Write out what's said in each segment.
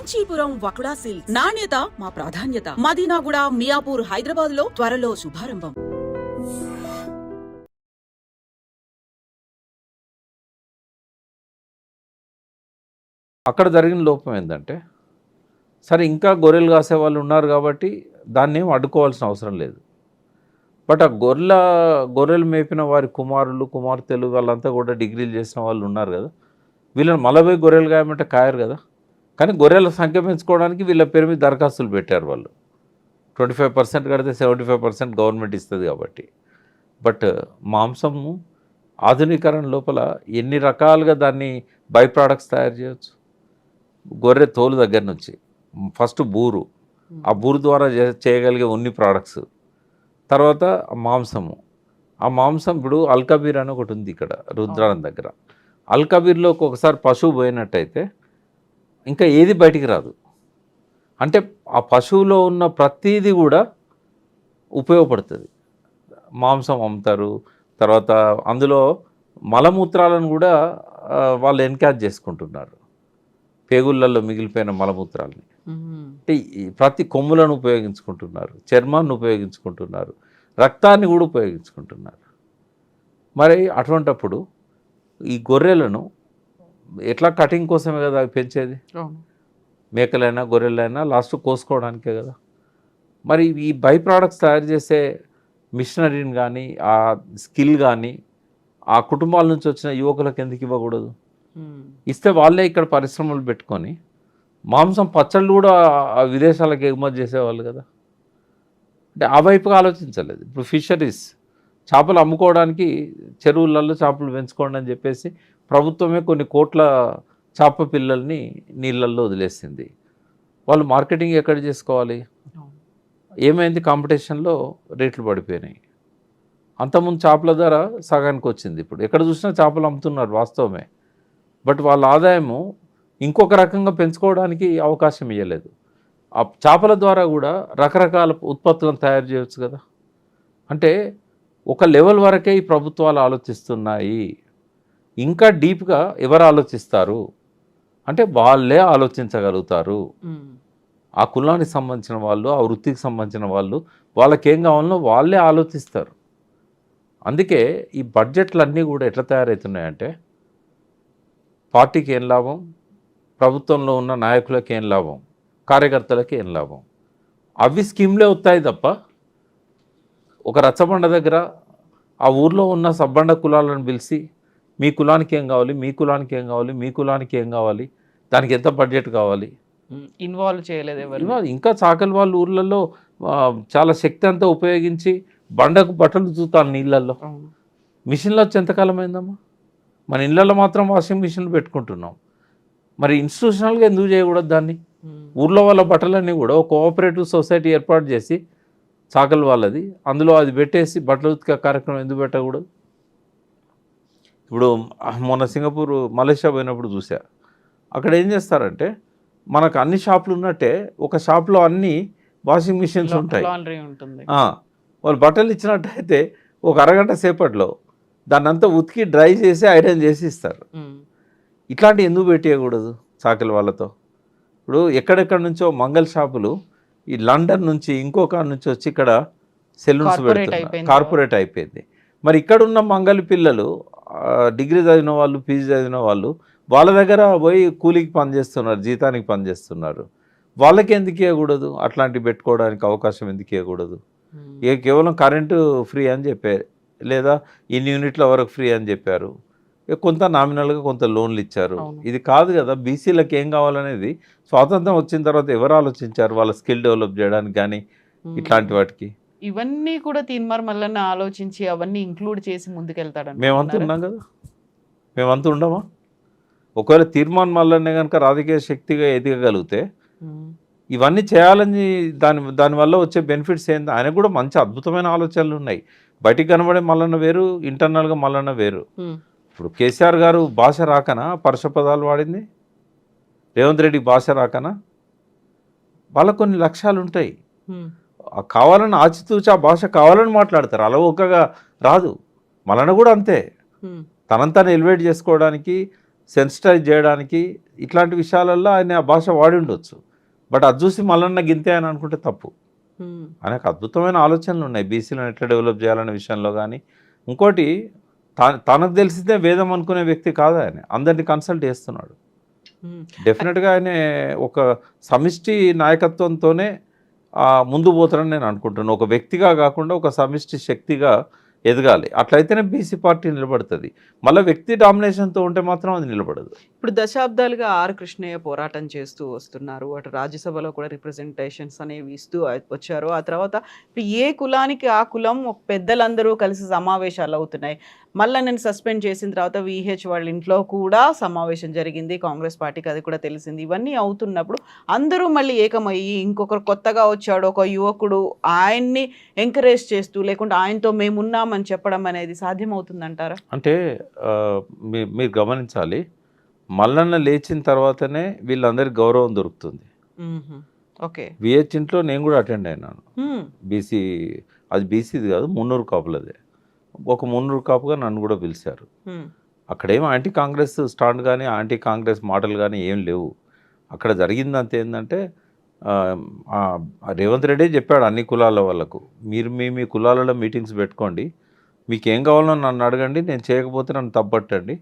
Kanchipuram వకుడా silks నాణ్యత మా ప్రాధాన్యత. మదీనాగూడ, మియాపూర్, హైదరాబాద్ లో త్వరలో శుభారంభం. అక్కడ జరిగిన లోపం ఏంటంటే, సరే ఇంకా గొర్రెలు కాసే వాళ్ళు ఉన్నారు కాబట్టి దాన్ని ఏం అడ్డుకోవాల్సిన అవసరం లేదు. బట్ ఆ గొర్రెలు మేపిన వారి కుమార్తెలు వాళ్ళంతా కూడా డిగ్రీలు చేసిన వాళ్ళు ఉన్నారు కదా, వీళ్ళని మళ్ళీ గొర్రెలు కాయమంటే కాయరు కదా. కానీ గొర్రెల సంఖ్య పెంచుకోవడానికి వీళ్ళ పేరు మీద దరఖాస్తులు పెట్టారు వాళ్ళు. 25% కడితే 75% గవర్నమెంట్ ఇస్తుంది కాబట్టి. బట్ మాంసము ఆధునీకరణ లోపల ఎన్ని రకాలుగా దాన్ని బై ప్రోడక్ట్స్ తయారు చేయవచ్చు. గొర్రె తోలు దగ్గర నుంచి ఫస్ట్ బూరు, ఆ బూరు ద్వారా చేయగలిగే ఉన్ని ప్రోడక్ట్స్, తర్వాత మాంసము. ఆ మాంసం ఇప్పుడు అల్కబీర్ అని ఒకటి ఉంది ఇక్కడ రుద్రారం దగ్గర. అల్కబీర్లోకి ఒకసారి పశువు పోయినట్టయితే ఇంకా ఏది బయటికి రాదు. అంటే ఆ పశువులో ఉన్న ప్రతీది కూడా ఉపయోగపడుతుంది. మాంసం అమ్ముతారు, తర్వాత అందులో మలమూత్రాలను కూడా వాళ్ళు ఎన్కాజ్ చేసుకుంటున్నారు. పేగుళ్ళల్లో మిగిలిపోయిన మలమూత్రాలని అంటే ప్రతి కొమ్ములను ఉపయోగించుకుంటున్నారు, చర్మాన్ని ఉపయోగించుకుంటున్నారు, రక్తాన్ని కూడా ఉపయోగించుకుంటున్నారు. మరి అటువంటప్పుడు ఈ గొర్రెలను ఎట్లా కటింగ్ కోసమే కదా అవి పెంచేది. మేకలైనా గొర్రెలైనా లాస్ట్ కోసుకోవడానికే కదా. మరి ఈ బై ప్రోడక్ట్స్ తయారు చేసే మిషనరీని కానీ ఆ స్కిల్ కానీ ఆ కుటుంబాల నుంచి వచ్చిన యువకులకు ఎందుకు ఇవ్వకూడదు? ఇస్తే వాళ్ళే ఇక్కడ పరిశ్రమలు పెట్టుకొని మాంసం పచ్చళ్ళు కూడా విదేశాలకు ఎగుమతి చేసేవాళ్ళు కదా. అంటే ఆ వైపుగా ఆలోచించలేదు. ఇప్పుడు ఫిషరీస్ చేపలు అమ్ముకోవడానికి చెరువులలో చేపలు పెంచుకోండి అని చెప్పేసి ప్రభుత్వమే కొన్ని కోట్ల చేప పిల్లల్ని నీళ్ళల్లో వదిలేసింది. వాళ్ళు మార్కెటింగ్ ఎక్కడ చేసుకోవాలి? ఏమైంది? కాంపిటీషన్లో రేట్లు పడిపోయినాయి. అంతకుముందు చేపల ధర సగానికి వచ్చింది. ఇప్పుడు ఎక్కడ చూసినా చేపలు అమ్ముతున్నారు వాస్తవమే. బట్ వాళ్ళ ఆదాయము ఇంకొక రకంగా పెంచుకోవడానికి అవకాశం ఇవ్వలేదు. ఆ చేపల ద్వారా కూడా రకరకాల ఉత్పత్తులను తయారు చేయవచ్చు కదా. అంటే ఒక లెవెల్ వరకే ఈ ప్రభుత్వాలు ఆలోచిస్తున్నాయి. ఇంకా డీప్గా ఎవరు ఆలోచిస్తారు అంటే వాళ్ళే ఆలోచించగలుగుతారు. ఆ కులానికి సంబంధించిన వాళ్ళు, ఆ వృత్తికి సంబంధించిన వాళ్ళు, వాళ్ళకేం కావాలనో వాళ్ళే ఆలోచిస్తారు. అందుకే ఈ బడ్జెట్లన్నీ కూడా ఎట్లా తయారవుతున్నాయంటే పార్టీకి ఏం లాభం, ప్రభుత్వంలో ఉన్న నాయకులకి ఏం లాభం, కార్యకర్తలకి ఏం లాభం. అవి స్కీమ్లే వస్తాయి తప్ప ఒక రచ్చబండ దగ్గర ఆ ఊర్లో ఉన్న సబ్బండ కులాలను పిలిచి మీ కులానికి ఏం కావాలి, మీ కులానికి ఏం కావాలి, మీ కులానికి ఏం కావాలి, దానికి ఎంత బడ్జెట్ కావాలి ఇన్వాల్వ్ చేయలేదు ఎవరు. ఇంకా చాకలి వాళ్ళ ఊర్లలో చాలా శక్తి అంతా ఉపయోగించి బండకు బట్టలు చూతాను నీళ్ళల్లో. మిషన్లో వచ్చి ఎంతకాలం అయిందమ్మా? మన ఇళ్ళల్లో మాత్రం వాషింగ్ మిషన్లు పెట్టుకుంటున్నాం. మరి ఇన్స్టిట్యూషనల్గా ఎందుకు చేయకూడదు దాన్ని? ఊర్లో వాళ్ళ బట్టలన్నీ కూడా ఒక కోఆపరేటివ్ సొసైటీ ఏర్పాటు చేసి చాకలి వాళ్ళది, అందులో అది పెట్టేసి బట్టలు ఉతికే కార్యక్రమం ఎందుకు పెట్టకూడదు? ఇప్పుడు మొన్న సింగపూర్, మలేషియా పోయినప్పుడు చూసా. అక్కడ ఏం చేస్తారంటే మనకు అన్ని షాపులు ఉన్నట్టే ఒక షాప్లో అన్ని వాషింగ్ మిషన్స్ ఉంటాయి. వాళ్ళు బట్టలు ఇచ్చినట్టయితే ఒక అరగంట సేపట్లో దాన్ని అంతా ఉతికి డ్రై చేసి ఐరన్ చేసి ఇస్తారు. ఇట్లాంటివి ఎందుకు పెట్టేయకూడదు చాకలి వాళ్ళతో? ఇప్పుడు ఎక్కడెక్కడ నుంచో మంగళ షాపులు ఈ లండన్ నుంచి ఇంకొక నుంచి వచ్చి ఇక్కడ సెలూన్స్ పెడుతున్నారు, కార్పొరేట్ అయిపోయింది. మరి ఇక్కడున్న మంగళ పిల్లలు డిగ్రీ చదివిన వాళ్ళు, పీజీ చదివిన వాళ్ళు వాళ్ళ దగ్గర పోయి కూలికి పనిచేస్తున్నారు, జీతానికి పనిచేస్తున్నారు. వాళ్ళకి ఎందుకు ఇవ్వకూడదు? అట్లాంటివి పెట్టుకోవడానికి అవకాశం ఎందుకు ఇవ్వకూడదు? కేవలం కరెంటు ఫ్రీ అని చెప్పారు, లేదా ఇన్ని యూనిట్ల వరకు ఫ్రీ అని చెప్పారు, కొంత నామినల్గా కొంత లోన్లు ఇచ్చారు. ఇది కాదు కదా. బీసీలకు ఏం కావాలనేది స్వాతంత్రం వచ్చిన తర్వాత ఎవరు ఆలోచించారు? వాళ్ళ స్కిల్ డెవలప్ చేయడానికి కానీ ఇట్లాంటి వాటికి. ఇవన్నీ కూడా తీన్మార్ మల్లన్న ఆలోచించి అవన్నీ ఇంక్లూడ్ చేసి ముందుకెళ్తాడు. మేమంతా ఉన్నాం కదా, మేమంతా ఉండమా? ఒకవేళ తీర్మాన్ మల్లన్నే కనుక రాజకీయ శక్తిగా ఎదగగలిగితే ఇవన్నీ చేయాలని దానివల్ల వచ్చే బెనిఫిట్స్ ఏంటి? ఆయనకు కూడా మంచి అద్భుతమైన ఆలోచనలు ఉన్నాయి. బయటికి కనబడే మల్లన్న వేరు, ఇంటర్నల్గా మల్లన్న వేరు. ఇప్పుడు కేసీఆర్ గారు భాష రాకనా పరుష పదాలు వాడింది? రేవంత్ రెడ్డి భాష రాకనా? వాళ్ళకు కొన్ని లక్ష్యాలు ఉంటాయి. కావాలని ఆచితూచి ఆ భాష కావాలని మాట్లాడతారు, అలవోకగా రాదు. మల్లన్న కూడా అంతే. తనంతాను ఎలివేట్ చేసుకోవడానికి సెన్సిటైజ్ చేయడానికి ఇట్లాంటి విషయాలలో ఆయన ఆ భాష వాడి ఉండొచ్చు. బట్ అది చూసి మల్లన్న గింతే అని అనుకుంటే తప్పు. ఆయనకు అద్భుతమైన ఆలోచనలు ఉన్నాయి బీసీలను ఎట్లా డెవలప్ చేయాలనే విషయంలో. కానీ ఇంకోటి, తనకు తెలిసితే వేదం అనుకునే వ్యక్తి కాదు ఆయన, అందరినీ కన్సల్ట్ చేస్తున్నాడు. డెఫినెట్గా ఆయన ఒక సమిష్టి నాయకత్వంతోనే ముందు పోతారని నేను అనుకుంటున్నాను. ఒక వ్యక్తిగా కాకుండా ఒక సమిష్టి శక్తిగా ఎదగాలి. అట్లయితేనే బీసీ పార్టీ నిలబడుతుంది. మళ్ళీ వ్యక్తి డామినేషన్తో ఉంటే మాత్రం అది నిలబడదు. ఇప్పుడు దశాబ్దాలుగా ఆర్ కృష్ణయ్య పోరాటం చేస్తూ వస్తున్నారు. అటు రాజ్యసభలో కూడా రిప్రజెంటేషన్స్ అనేవి ఇస్తూ వచ్చారు. ఆ తర్వాత ఇప్పుడు ఏ కులానికి ఆ కులం పెద్దలందరూ కలిసి సమావేశాలు అవుతున్నాయి. మళ్ళీ నేను సస్పెండ్ చేసిన తర్వాత విహెచ్ వాళ్ళ ఇంట్లో కూడా సమావేశం జరిగింది. కాంగ్రెస్ పార్టీకి అది కూడా తెలిసింది. ఇవన్నీ అవుతున్నప్పుడు అందరూ మళ్ళీ ఏకమయ్యి ఇంకొకరు కొత్తగా వచ్చాడు ఒక యువకుడు, ఆయన్ని ఎంకరేజ్ చేస్తూ లేకుంటే ఆయనతో మేమున్నామని చెప్పడం అనేది సాధ్యమవుతుందంటారా? అంటే మీరు గమనించాలి, మల్లన్న లేచిన తర్వాతనే వీళ్ళందరికీ గౌరవం దొరుకుతుంది. ఓకే. విహెచ్ ఇంట్లో నేను కూడా అటెండ్ అయినాను. బీసీ, అది బీసీది కాదు, మున్నూరు కాపులదే. ఒక మున్నూరు కాపుగా నన్ను కూడా పిలిచారు. అక్కడేమో యాంటీ కాంగ్రెస్ స్టాండ్ కానీ యాంటీ కాంగ్రెస్ మాటలు కానీ ఏం లేవు. అక్కడ జరిగిందంత ఏంటంటే రేవంత్ రెడ్డి చెప్పాడు అన్ని కులాల వాళ్ళకు, మీరు మీ కులాలలో మీటింగ్స్ పెట్టుకోండి, మీకు ఏం కావాలో నన్ను అడగండి, నేను చేయకపోతే నన్ను తప్పట్టండి,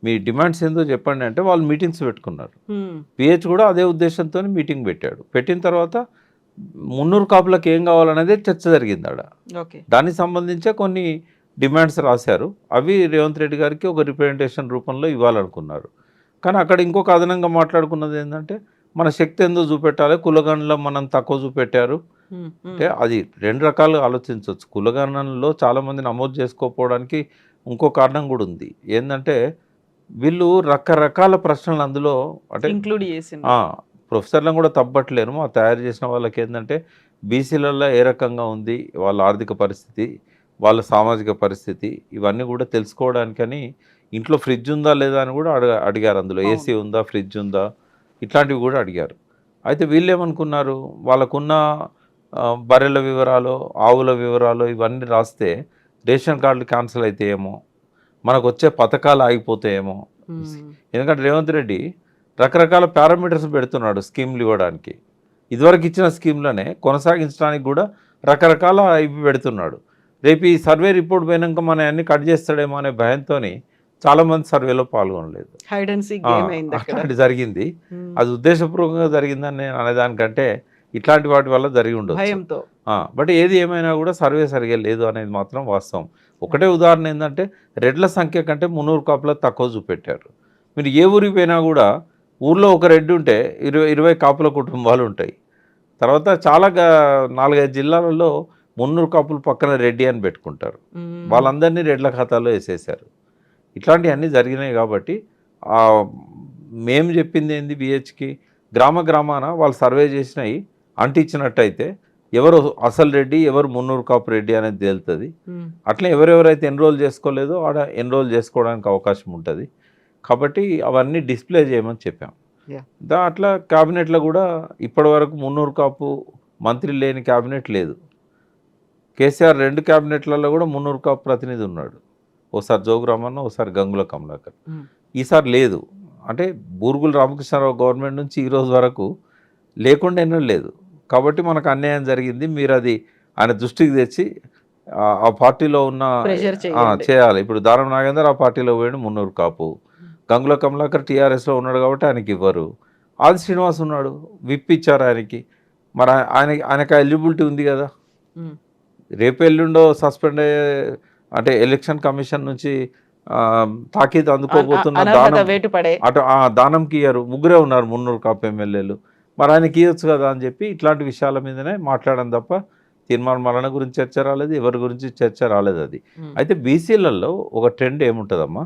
మీ డిమాండ్స్ ఏందో చెప్పండి అంటే వాళ్ళు మీటింగ్స్ పెట్టుకున్నారు. పిహెచ్ కూడా అదే ఉద్దేశంతో మీటింగ్ పెట్టాడు. పెట్టిన తర్వాత మున్నూరు కాపులకు ఏం కావాలనేది చర్చ జరిగింది ఆడ. దానికి సంబంధించే కొన్ని డిమాండ్స్ రాశారు. అవి రేవంత్ రెడ్డి గారికి ఒక రిప్రజెంటేషన్ రూపంలో ఇవ్వాలనుకున్నారు. కానీ అక్కడ ఇంకొక అదనంగా మాట్లాడుకున్నది ఏంటంటే మన శక్తి ఎంతో చూపెట్టాలి, కులగణలో మనం తక్కువ చూపెట్టారు అంటే అది రెండు రకాలుగా ఆలోచించవచ్చు. కులగణనలో చాలామంది నమోదు చేసుకోకపోవడానికి ఇంకో కారణం కూడా ఉంది. ఏంటంటే వీళ్ళు రకరకాల ప్రశ్నలు అందులో అంటే ఇంక్లూడ్ చేసి ప్రొఫెసర్లను కూడా తప్పట్లేను. మా తయారు చేసిన వాళ్ళకి ఏంటంటే బీసీలలో ఏ రకంగా ఉంది వాళ్ళ ఆర్థిక పరిస్థితి, వాళ్ళ సామాజిక పరిస్థితి, ఇవన్నీ కూడా తెలుసుకోవడానికని ఇంట్లో ఫ్రిడ్జ్ ఉందా లేదా అని కూడా అడిగారు. అందులో ఏసీ ఉందా, ఫ్రిడ్జ్ ఉందా, ఇట్లాంటివి కూడా అడిగారు. అయితే వీళ్ళు ఏమనుకున్నారు, వాళ్ళకున్న బర్రెల వివరాలు, ఆవుల వివరాలు ఇవన్నీ రాస్తే రేషన్ కార్డులు క్యాన్సిల్ అవుతాయేమో, మనకు వచ్చే పథకాలు ఆగిపోతాయేమో. ఎందుకంటే రేవంత్ రెడ్డి రకరకాల పారామీటర్స్ పెడుతున్నాడు స్కీమ్లు ఇవ్వడానికి. ఇదివరకు ఇచ్చిన స్కీమ్లనే కొనసాగించడానికి కూడా రకరకాల ఇవి పెడుతున్నాడు. రేపు ఈ సర్వే రిపోర్ట్ పోయినాక మన అన్ని కట్ చేస్తాడేమో అనే భయంతో చాలామంది సర్వేలో పాల్గొనలేదు. అట్లాంటి జరిగింది. అది ఉద్దేశపూర్వకంగా జరిగిందని నేను అనేదానికంటే ఇట్లాంటి వాటి వల్ల జరిగి ఉండదు. బట్ ఏది ఏమైనా కూడా సర్వే సరిగా లేదు అనేది మాత్రం వాస్తవం. ఒకటే ఉదాహరణ ఏంటంటే రెడ్ల సంఖ్య కంటే మున్నూరు కాపులకు తక్కువ చూపెట్టారు. మీరు ఏ ఊరికి పోయినా కూడా ఊర్లో ఒక రెడ్డి ఉంటే 20 కాపుల కుటుంబాలు ఉంటాయి. తర్వాత చాలా 4-5 జిల్లాలలో మున్నూరు కాపులు పక్కన రెడ్డి అని పెట్టుకుంటారు. వాళ్ళందరినీ రెడ్ల ఖాతాలో వేసేసారు. ఇట్లాంటివన్నీ జరిగినాయి. కాబట్టి మేము చెప్పింది ఏంది, బిహెచ్కి గ్రామాన వాళ్ళు సర్వే చేసినాయి అంటించినట్టయితే ఎవరు అసలు రెడ్డి, ఎవరు మున్నూరు కాపు రెడ్డి అనేది తేలుతుంది. అట్లా ఎవరెవరైతే ఎన్రోల్ చేసుకోలేదో ఆడ ఎన్రోల్ చేసుకోవడానికి అవకాశం ఉంటుంది. కాబట్టి అవన్నీ డిస్ప్లే చేయమని చెప్పాం. అట్లా క్యాబినెట్లో కూడా ఇప్పటి వరకు మున్నూరు కాపు మంత్రి లేని క్యాబినెట్ లేదు. కేసీఆర్ 2 క్యాబినెట్లలో కూడా మున్నూరు కాపు ప్రతినిధి ఉన్నాడు. ఓసారి జోగురామన్న, ఓసారి గంగుల కమలాకర్. ఈసారి లేదు. అంటే బూరుగుల రామకృష్ణారావు గవర్నమెంట్ నుంచి ఈరోజు వరకు లేకుండా ఎన్నో లేదు. కాబట్టి మనకు అన్యాయం జరిగింది, మీరు అది ఆయన దృష్టికి తెచ్చి ఆ పార్టీలో ఉన్న చేయాలి. ఇప్పుడు దానం నాగేందర్ ఆ పార్టీలో పోయాడు, మున్నూరు కాపు. గంగుల కమలాకర్ టీఆర్ఎస్లో ఉన్నాడు కాబట్టి ఆయనకి ఇవ్వరు. ఆది శ్రీనివాస్ ఉన్నాడు, విప్ ఇచ్చారు ఆయనకి. మరి ఆయనకు ఎలిజిబిలిటీ ఉంది కదా. రేపు ఎల్లుండో సస్పెండ్ అయ్యే అంటే ఎలక్షన్ కమిషన్ నుంచి తాకీదు అందుకోబోతున్న దానంకి ఇయ్యరు. 3 ఉన్నారు మున్నూరు కాపు ఎమ్మెల్యేలు. మరి ఆయనకి ఇవ్వచ్చు కదా అని చెప్పి ఇట్లాంటి విషయాల మీదనే మాట్లాడడం తప్ప తీర్మానం మరణ గురించి చర్చ రాలేదు, ఎవరి గురించి చర్చ రాలేదు. అది అయితే బీసీలలో ఒక ట్రెండ్ ఏముంటుందమ్మా,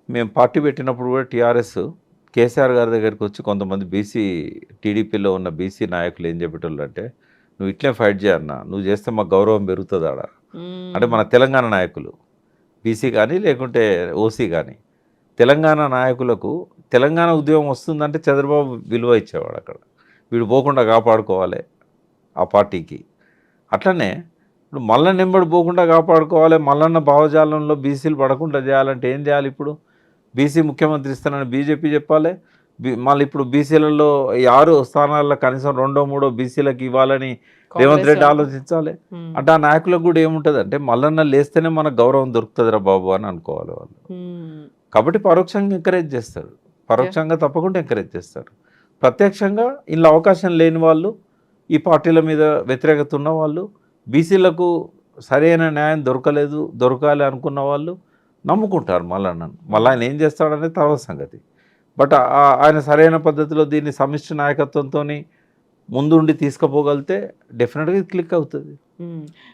మేము పార్టీ పెట్టినప్పుడు కూడా టీఆర్ఎస్ కేసీఆర్ గారి దగ్గరికి వచ్చి కొంతమంది బీసీ టీడీపీలో ఉన్న బీసీ నాయకులు ఏం చెప్పేటోళ్ళు అంటే, నువ్వు ఇట్లే ఫైట్ చేయన్నా, నువ్వు చేస్తే మాకు గౌరవం పెరుగుతుంది ఆడ. అంటే మన తెలంగాణ నాయకులు బీసీ కానీ లేకుంటే ఓసీ కానీ తెలంగాణ నాయకులకు తెలంగాణ ఉద్యమం వస్తుందంటే చంద్రబాబు విలువ ఇచ్చేవాడు. అక్కడ వీడు పోకుండా కాపాడుకోవాలి ఆ పార్టీకి. అట్లనే ఇప్పుడు మల్లన్న నెంబడి పోకుండా కాపాడుకోవాలి, మల్లన్న భావజాలంలో బీసీలు పడకుండా చేయాలంటే ఏం చేయాలి? ఇప్పుడు బీసీ ముఖ్యమంత్రి ఇస్తానని బీజేపీ చెప్పాలి. మళ్ళీ ఇప్పుడు బీసీలలో 6 స్థానాల్లో కనీసం 2 3 బీసీలకు ఇవ్వాలని రేవంత్ రెడ్డి ఆలోచించాలి. అంటే ఆ నాయకులకు కూడా ఏముంటుంది అంటే మల్లన్న లేస్తేనే మనకు గౌరవం దొరుకుతుందిరా బాబు అని అనుకోవాలి వాళ్ళు. కాబట్టి పరోక్షంగా ఎంకరేజ్ చేస్తారు, పరోక్షంగా తప్పకుండా ఎంకరేజ్ చేస్తారు. ప్రత్యక్షంగా ఇందులో అవకాశం లేని వాళ్ళు, ఈ పార్టీల మీద వ్యతిరేకత ఉన్న వాళ్ళు, బీసీలకు సరైన న్యాయం దొరకాలి అనుకున్న వాళ్ళు నమ్ముకుంటారు మల్లన్నను. మళ్ళీ ఆయన ఏం చేస్తాడనేది తర్వాత సంగతి. బట్ ఆయన సరైన పద్ధతిలో దీన్ని సమిష్టి నాయకత్వంతో ముందుండి తీసుకుపోగలితే డెఫినెట్గా ఇది క్లిక్ అవుతుంది.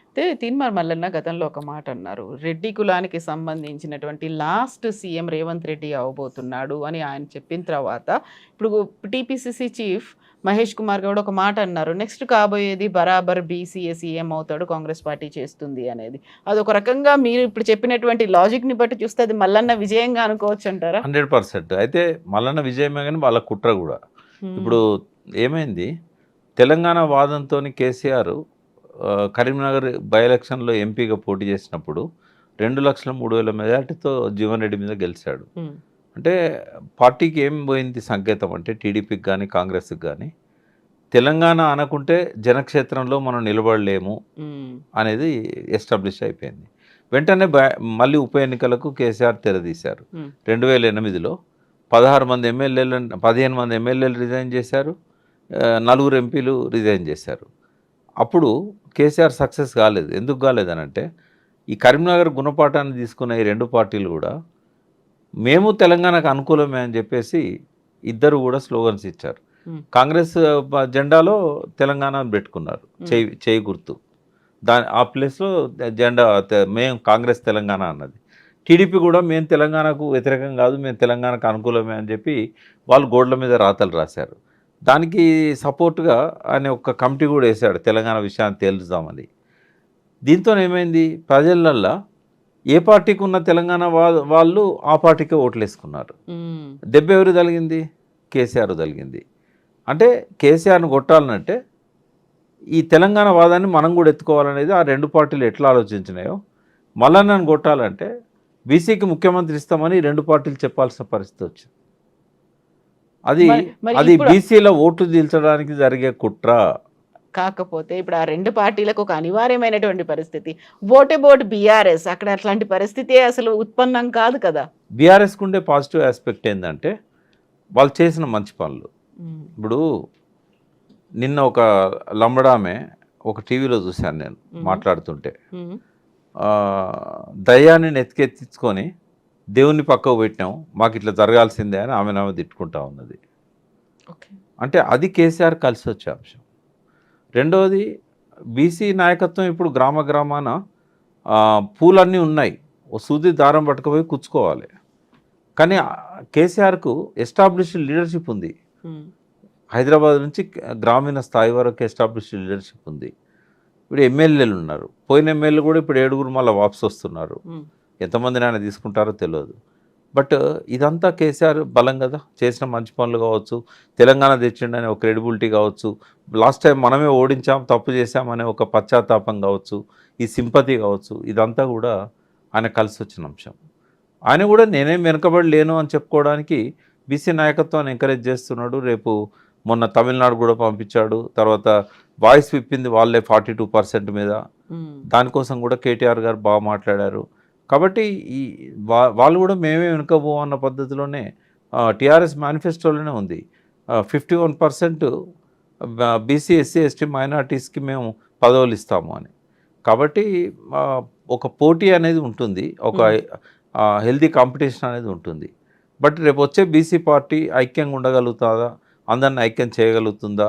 అయితే తీన్మార్ మల్లన్న గతంలో ఒక మాట అన్నారు, రెడ్డి కులానికి సంబంధించినటువంటి లాస్ట్ సీఎం రేవంత్ రెడ్డి అవబోతున్నాడు అని ఆయన చెప్పిన తర్వాత ఇప్పుడు టీపీసీసీ చీఫ్ మహేష్ కుమార్ గౌడ్ ఒక మాట అన్నారు, నెక్స్ట్ కాబోయేది బరాబర్ బీసీఏ సీఎం అవుతాడు, కాంగ్రెస్ పార్టీ చేస్తుంది అనేది. అదొక రకంగా మీరు ఇప్పుడు చెప్పినటువంటి లాజిక్ని బట్టి చూస్తే అది మల్లన్న విజయంగా అనుకోవచ్చు అంటారా? 100%. అయితే మల్లన్న విజయమే కానీ వాళ్ళ కుట్ర కూడా. ఇప్పుడు ఏమైంది, తెలంగాణ వాదంతో కేసీఆర్ కరీంనగర్ బై ఎలక్షన్లో ఎంపీగా పోటీ చేసినప్పుడు 2,03,000 మెజార్టీతో జీవన్ రెడ్డి మీద గెలిచాడు. అంటే పార్టీకి ఏం పోయింది సంకేతం అంటే టీడీపీకి కానీ కాంగ్రెస్కి కానీ తెలంగాణ అనుకుంటే జనక్షేత్రంలో మనం నిలబడలేము అనేది ఎస్టాబ్లిష్ అయిపోయింది. వెంటనే మళ్ళీ ఉప ఎన్నికలకు కేసీఆర్ తెరదీశారు. 2008లో 15 మంది ఎమ్మెల్యేలు రిజైన్ చేశారు, 4 ఎంపీలు రిజైన్ చేశారు. అప్పుడు కేసీఆర్ సక్సెస్ కాలేదు. ఎందుకు కాలేదనంటే ఈ కరీంనగర్ గుణపాఠాన్ని తీసుకున్న ఈ 2 పార్టీలు కూడా మేము తెలంగాణకు అనుకూలమే అని చెప్పేసి ఇద్దరు కూడా స్లోగన్స్ ఇచ్చారు. కాంగ్రెస్ జెండాలో తెలంగాణ పెట్టుకున్నారు, చేయి గుర్తు, ఆ ప్లేస్లో జెండా మేము కాంగ్రెస్ తెలంగాణ అన్నది. టీడీపీ కూడా మేము తెలంగాణకు వ్యతిరేకం కాదు, మేము తెలంగాణకు అనుకూలమే అని చెప్పి వాళ్ళు గోడ్ల మీద రాతలు రాశారు. దానికి సపోర్ట్గా ఆయన ఒక కమిటీ కూడా వేశాడు తెలంగాణ విషయాన్ని తేల్చుదామని. దీంతో ఏమైంది, ప్రజలల్లో ఏ పార్టీకి ఉన్న తెలంగాణ వాళ్ళు ఆ పార్టీకే ఓట్లు వేసుకున్నారు. దెబ్బ ఎవరు తగిలింది, కేసీఆర్ తగిలింది. అంటే కేసీఆర్ని కొట్టాలనంటే ఈ తెలంగాణ వాదాన్ని మనం కూడా ఎత్తుకోవాలనేది ఆ 2 పార్టీలు ఎట్లా ఆలోచించినాయో, మల్లన్నను కొట్టాలంటే బీసీకి ముఖ్యమంత్రి ఇస్తామని 2 పార్టీలు చెప్పాల్సిన పరిస్థితి వచ్చింది. అది బీసీల ఓట్లు తీల్చడానికి జరిగే కుట్ర. కాకపోతే ఇప్పుడు ఆ 2 పార్టీలకు ఒక అనివార్యమైనటువంటి పరిస్థితి, ఓటే బోర్డు బీఆర్ఎస్, అక్కడ అట్లాంటి పరిస్థితి అసలు ఉత్పన్నం కాదు కదా. బీఆర్ఎస్కి ఉండే పాజిటివ్ ఆస్పెక్ట్ ఏంటంటే వాళ్ళు చేసిన మంచి పనులు. ఇప్పుడు నిన్న ఒక లంబడామే ఒక టీవీలో చూశాను నేను మాట్లాడుతుంటే, దయ్యాన్ని నెత్తికెత్తించుకొని దేవుణ్ణి పక్కకు పెట్టినాం, మాకు ఇట్లా జరగాల్సిందే అని ఆమె తిట్టుకుంటా ఉన్నది. అంటే అది కేసీఆర్ కలిసి వచ్చే అంశం. రెండవది, బీసీ నాయకత్వం ఇప్పుడు గ్రామాన పూలన్నీ ఉన్నాయి, ఓ సూది దారం పట్టుకుపోయి కూర్చుకోవాలి. కానీ కేసీఆర్కు ఎస్టాబ్లిష్డ్ లీడర్షిప్ ఉంది. హైదరాబాద్ నుంచి గ్రామీణ స్థాయి వరకు ఎస్టాబ్లిష్డ్ లీడర్షిప్ ఉంది. ఇప్పుడు ఎమ్మెల్యేలు ఉన్నారు, పోయిన ఎమ్మెల్యేలు కూడా ఇప్పుడు 7 మళ్ళీ వాపసు వస్తున్నారు. ఎంతమందిని ఆయన తీసుకుంటారో తెలియదు. బట్ ఇదంతా కేసీఆర్ బలం కదా, చేసిన మంచి పనులు కావచ్చు, తెలంగాణ తెచ్చిండనే ఒక క్రెడిబిలిటీ కావచ్చు, లాస్ట్ టైం మనమే ఓడించాం తప్పు చేశామనే ఒక పశ్చాత్తాపం కావచ్చు, ఈ సింపతి కావచ్చు, ఇదంతా కూడా ఆయన కలిసి వచ్చిన అంశం. ఆయన కూడా నేనేం వెనుకబడి లేను అని చెప్పుకోవడానికి బీసీ నాయకత్వాన్ని ఎంకరేజ్ చేస్తున్నాడు. రేపు మొన్న తమిళనాడు కూడా పంపించాడు, తర్వాత వాయిస్ విప్పింది వాళ్ళే 42% మీద. దానికోసం కూడా కేటీఆర్ గారు బాగా మాట్లాడారు. కాబట్టి వాళ్ళు కూడా మేమే వెనుకపోవన్న పద్ధతిలోనే టీఆర్ఎస్ మేనిఫెస్టోలోనే ఉంది 51% బీసీ ఎస్సీ ఎస్టీ మైనార్టీస్కి మేము పదవులు ఇస్తాము అని. కాబట్టి ఒక పోటీ అనేది ఉంటుంది, ఒక హెల్తీ కాంపిటీషన్ అనేది ఉంటుంది. బట్ రేపు వచ్చే బీసీ పార్టీ ఐక్యంగా ఉండగలుగుతుందా, అందరిని ఐక్యం చేయగలుగుతుందా,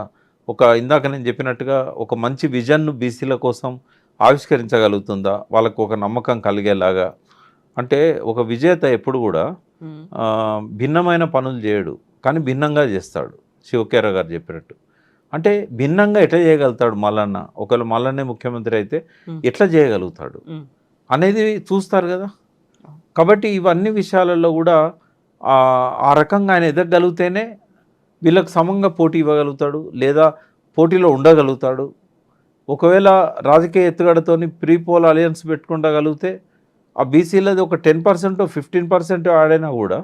ఇందాక నేను చెప్పినట్టుగా ఒక మంచి విజన్ను బీసీల కోసం ఆవిష్కరించగలుగుతుందా, వాళ్ళకు ఒక నమ్మకం కలిగేలాగా. అంటే ఒక విజేత ఎప్పుడు కూడా భిన్నమైన పనులు చేయడు, కానీ భిన్నంగా చేస్తాడు. శివకేర గారు చెప్పినట్టు, అంటే భిన్నంగా ఎట్లా చేయగలుగుతాడు మల్లన్న, ఒకవేళ మల్లన్నే ముఖ్యమంత్రి అయితే ఎట్లా చేయగలుగుతాడు అనేది చూస్తారు కదా. కాబట్టి ఇవన్నీ విషయాలలో కూడా ఆ రకంగా ఆయన ఎదగగలిగితేనే వీళ్ళకి సమంగా పోటీ ఇవ్వగలుగుతాడు, లేదా పోటీలో ఉండగలుగుతాడు. ఒకవేళ రాజకీయ ఎత్తుగడతోని ప్రీపోల్ అలయన్స్ పెట్టుకుండగలిగితే ఆ బీసీలది ఒక 10% 15% ఆడైనా కూడా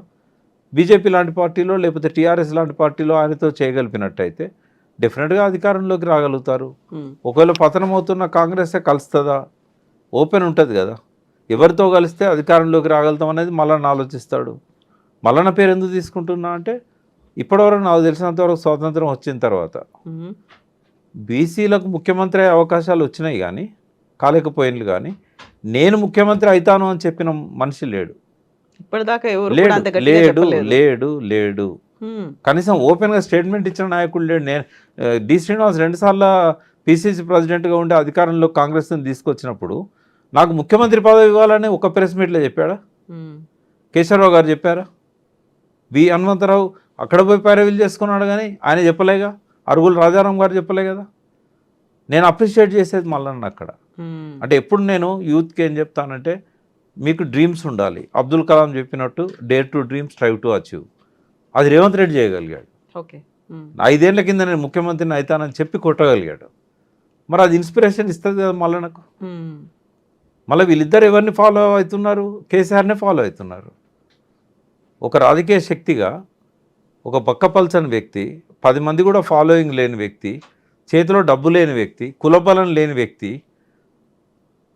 బీజేపీ లాంటి పార్టీలో లేకపోతే టీఆర్ఎస్ లాంటి పార్టీలో ఆయనతో చేయగలిపినట్టయితే డెఫినెట్గా అధికారంలోకి రాగలుగుతారు. ఒకవేళ పతనం అవుతున్న కాంగ్రెసే కలుస్తుందా, ఓపెన్ ఉంటుంది కదా, ఎవరితో కలిస్తే అధికారంలోకి రాగలుగుతాం అనేది మల్లన్న ఆలోచిస్తాడు. మల్లన్న పేరు ఎందుకు తీసుకుంటున్నా అంటే ఇప్పటివరకు నాకు తెలిసినంతవరకు స్వాతంత్రం వచ్చిన తర్వాత బీసీలకు ముఖ్యమంత్రి అయ్యే అవకాశాలు వచ్చినాయి కానీ కాలేకపోయినలు, కానీ నేను ముఖ్యమంత్రి అవుతాను అని చెప్పిన మనిషి లేడు. ఇప్పటిదాకా ఎవరు లేడు కూడా అంత గట్టిగా లేడు చెప్పలేదు. లేడు లేడు కనీసం ఓపెన్గా స్టేట్మెంట్ ఇచ్చిన నాయకుడు లేడు. నేను డి శ్రీనివాస్ 2 సార్లు పిసిసి ప్రెసిడెంట్గా ఉండే అధికారంలో కాంగ్రెస్ని తీసుకొచ్చినప్పుడు నాకు ముఖ్యమంత్రి పదవి ఇవ్వాలని ఒక ప్రెస్ మీట్లో చెప్పాడా? కేశవరావు గారు చెప్పారా? బి హనుమంతరావు అక్కడ పోయి పైరవీలు చేసుకున్నాడు కానీ ఆయన చెప్పలేగా. అరుగుల రాజారాం గారు చెప్పలే కదా. నేను అప్రిషియేట్ చేసేది మల్లన్న అక్కడ. అంటే ఎప్పుడు నేను యూత్కి ఏం చెప్తానంటే మీకు డ్రీమ్స్ ఉండాలి. అబ్దుల్ కలాం చెప్పినట్టు dare to dreams, strive to achieve. అది రేవంత్ రెడ్డి చేయగలిగాడు. 5 ఏళ్ల కింద నేను ముఖ్యమంత్రిని అవుతానని చెప్పి కొట్టగలిగాడు. మరి అది ఇన్స్పిరేషన్ ఇస్తుంది కదా మల్లన్నకు. మళ్ళీ వీళ్ళిద్దరు ఎవరిని ఫాలో అవుతున్నారు? కేసీఆర్నే ఫాలో అవుతున్నారు. ఒక రాజకీయ శక్తిగా ఒక పక్కపల్చని వ్యక్తి, 10 మంది కూడా ఫాలోయింగ్ లేని వ్యక్తి, చేతిలో డబ్బు లేని వ్యక్తి, కులబలం లేని వ్యక్తి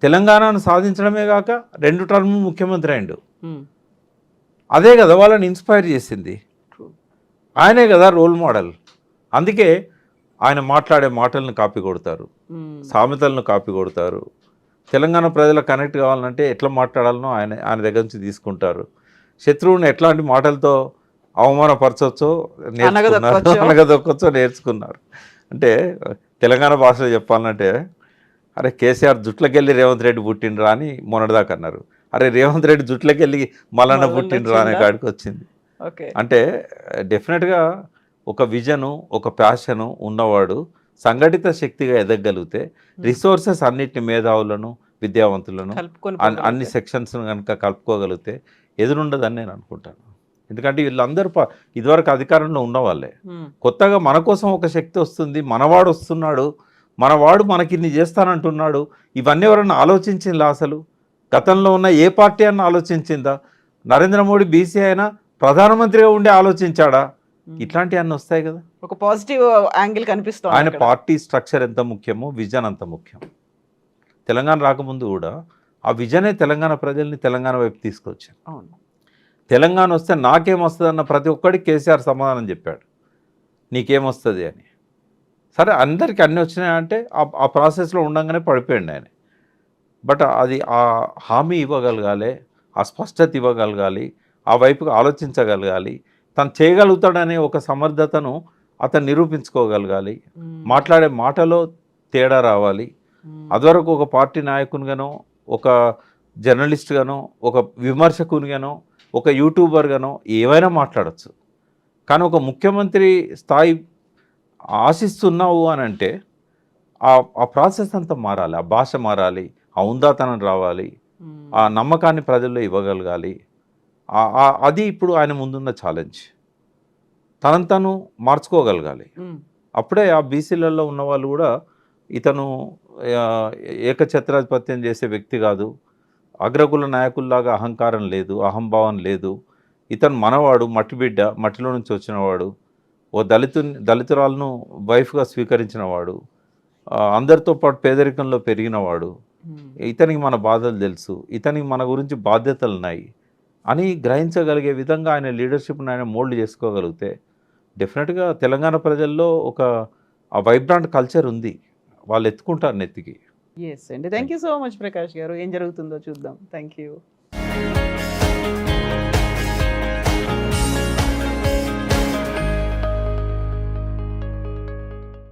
తెలంగాణను సాధించడమే కాక 2 టర్మ్ ముఖ్యమంత్రి అయిండు. అదే కదా వాళ్ళని ఇన్స్పైర్ చేసింది. ఆయనే కదా రోల్ మోడల్. అందుకే ఆయన మాట్లాడే మాటలను కాపీ కొడతారు, సామెతలను కాపీ కొడతారు. తెలంగాణ ప్రజలకు కనెక్ట్ కావాలంటే ఎట్లా మాట్లాడాలనో ఆయన దగ్గర నుంచి తీసుకుంటారు. శత్రువుని ఎట్లాంటి మాటలతో అవమానపరచవచ్చో నేర్చుకున్నారు, అనగదొక్కచ్చో నేర్చుకున్నారు. అంటే తెలంగాణ భాషలో చెప్పాలంటే అరే కేసీఆర్ జుట్లకెళ్ళి రేవంత్ రెడ్డి పుట్టిండ్రా అని మొన్నటిదాకా అన్నారు. అరే రేవంత్ రెడ్డి జుట్లకెళ్ళి మల్లన్న పుట్టిండ్రా అనే కాడికి వచ్చింది. అంటే డెఫినెట్గా ఒక విజను, ఒక ప్యాషను ఉన్నవాడు సంఘటిత శక్తిగా ఎదగలిగితే రిసోర్సెస్ అన్నిటిని, మేధావులను, విద్యావంతులను, అన్ని సెక్షన్స్ను కనుక కలుపుకోగలిగితే ఎదురుండదని నేను అనుకుంటాను. ఎందుకంటే వీళ్ళందరూ ఇదివరకు అధికారంలో ఉన్నవాళ్ళే. కొత్తగా మన కోసం ఒక శక్తి వస్తుంది, మనవాడు వస్తున్నాడు, మనవాడు మనకిన్ని చేస్తానంటున్నాడు. ఇవన్నీ ఎవరన్నా ఆలోచించిందా? అసలు గతంలో ఉన్న ఏ పార్టీ అన్న ఆలోచించిందా? నరేంద్ర మోడీ బీసీ అయినా ప్రధానమంత్రిగా ఉండే ఆలోచించాడా? ఇట్లాంటివి అన్నీ వస్తాయి కదా. ఒక పాజిటివ్ యాంగిల్ కనిపిస్తుంది. ఆయన పార్టీ స్ట్రక్చర్ ఎంత ముఖ్యమో విజన్ అంత ముఖ్యం. తెలంగాణ రాకముందు కూడా ఆ విజనే తెలంగాణ ప్రజల్ని తెలంగాణ వైపు తీసుకొచ్చాను. తెలంగాణ వస్తే నాకేమొస్తుంది అన్న ప్రతి ఒక్కడికి కేసీఆర్ సమాధానం చెప్పాడు, నీకేమొస్తుంది అని. సరే అందరికీ అన్నీ వచ్చినాయంటే ఆ ప్రాసెస్లో ఉండగానే పడిపోయింది ఆయన. బట్ అది ఆ హామీ ఇవ్వగలగాలి, ఆ స్పష్టత ఇవ్వగలగాలి, ఆ వైపుగా ఆలోచించగలగాలి, తను చేయగలుగుతాడనే ఒక సమర్థతను అతను నిరూపించుకోగలగాలి. మాట్లాడే మాటలో తేడా రావాలి. అదివరకు ఒక పార్టీ నాయకునిగానో, ఒక జర్నలిస్ట్గానో, ఒక విమర్శకునిగానో, ఒక యూట్యూబర్గానో ఏవైనా మాట్లాడచ్చు. కానీ ఒక ముఖ్యమంత్రి స్థాయి ఆశిస్తున్నావు అని అంటే ఆ ప్రాసెస్ అంతా మారాలి, ఆ భాష మారాలి, ఆ ఉందాతనం రావాలి, ఆ నమ్మకాన్ని ప్రజల్లో ఇవ్వగలగాలి. అది ఇప్పుడు ఆయన ముందున్న ఛాలెంజ్. తనను తను మార్చుకోగలగాలి. అప్పుడే ఆ బీసీలలో ఉన్న వాళ్ళు కూడా ఇతను ఏకఛత్రాధిపత్యం చేసే వ్యక్తి కాదు, అగ్రకుల నాయకుల్లాగా అహంకారం లేదు, అహంభావం లేదు, ఇతను మనవాడు, మట్టి బిడ్డ, మట్టిలో నుంచి వచ్చినవాడు, ఓ దళితురాలను వైఫ్గా స్వీకరించినవాడు, అందరితో పాటు పేదరికంలో పెరిగినవాడు, ఇతనికి మన బాధలు తెలుసు, ఇతనికి మన గురించి బాధ్యతలు ఉన్నాయి అని గ్రహించగలిగే విధంగా ఆయన లీడర్షిప్ని ఆయన మోల్డ్ చేసుకోగలిగితే డెఫినెట్గా తెలంగాణ ప్రజల్లో ఒక వైబ్రాంట్ కల్చర్ ఉంది, వాళ్ళు ఎత్తుకుంటారు నెత్తికి. ఎస్ అండి, thank you so much Prakash గారు. ఏం జరుగుతుందో చూద్దాం. Thank you.